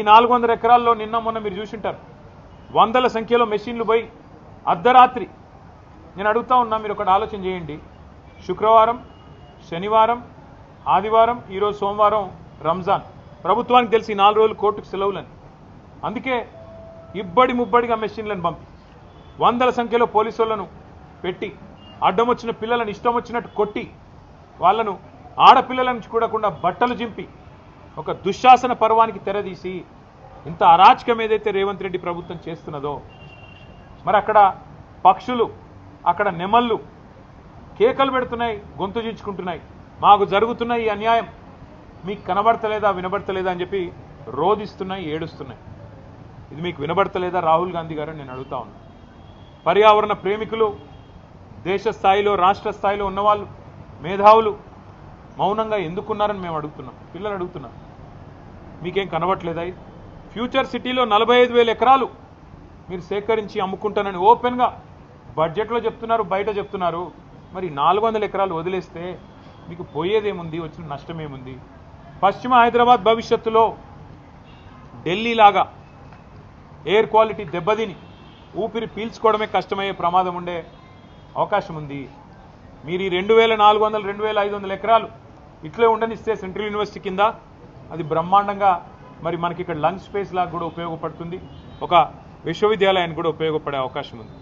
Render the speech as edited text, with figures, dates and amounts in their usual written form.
400 ఎకరాల్లో నిన్న మొన్న మీరు చూసింటారు వందల సంఖ్యలో మెషిన్లు పోయి అర్ధరాత్రి నేను అడుగుతా ఉన్నా మీరు ఒకటి ఆలోచన చేయండి శుక్రవారం శనివారం ఆదివారం ఈరోజు సోమవారం రంజాన్ ప్రభుత్వానికి తెలిసి 4 రోజులు కోర్టుకు సెలవులని అందుకే ఇబ్బడి ముబ్బడిగా మెషిన్లను పంపి వందల సంఖ్యలో పోలీసులను పెట్టి అడ్డం వచ్చిన పిల్లలను ఇష్టం వచ్చినట్టు కొట్టి వాళ్ళను ఆడపిల్లలను చూడకుండా బట్టలు జింపి ఒక దుశ్శాసన పర్వానికి తెరదీసి ఇంత అరాచకం ఏదైతే రేవంత్ రెడ్డి ప్రభుత్వం చేస్తున్నదో మరి అక్కడ పక్షులు అక్కడ నెమళ్ళు కేకలు పెడుతున్నాయి గొంతు చించుకుంటున్నాయి మాకు జరుగుతున్న ఈ అన్యాయం మీకు కనబడతలేదా వినబడతలేదా అని చెప్పి రోధిస్తున్నాయి ఏడుస్తున్నాయి ఇది మీకు వినబడతలేదా రాహుల్ గాంధీ గారు నేను అడుగుతా ఉన్నా పర్యావరణ ప్రేమికులు దేశ స్థాయిలో రాష్ట్ర స్థాయిలో ఉన్నవాళ్ళు మేధావులు మౌనంగా ఎందుకున్నారని మేము అడుగుతున్నాం పిల్లలు అడుగుతున్నారు మీకేం కనబడట్లేదా ఫ్యూచర్ సిటీలో 45,000 ఎకరాలు మీరు సేకరించి అమ్ముకుంటానని ఓపెన్గా బడ్జెట్లో చెప్తున్నారు బయట చెప్తున్నారు మరి 400 ఎకరాలు వదిలేస్తే మీకు పోయేదేముంది వచ్చిన నష్టం ఏముంది పశ్చిమ హైదరాబాద్ భవిష్యత్తులో ఢిల్లీ లాగా ఎయిర్ క్వాలిటీ దెబ్బతిని ఊపిరి పీల్చుకోవడమే కష్టమయ్యే ప్రమాదం ఉండే అవకాశం ఉంది మీరు ఈ 2,400 2,500 ఎకరాలు ఇట్లే ఉండనిస్తే సెంట్రల్ యూనివర్సిటీ కింద అది బ్రహ్మాండంగా మరి మనకి ఇక్కడ లంగ్ స్పేస్ లాగా కూడా ఉపయోగపడుతుంది ఒక విశ్వవిద్యాలయానికి కూడా ఉపయోగపడే అవకాశం ఉంది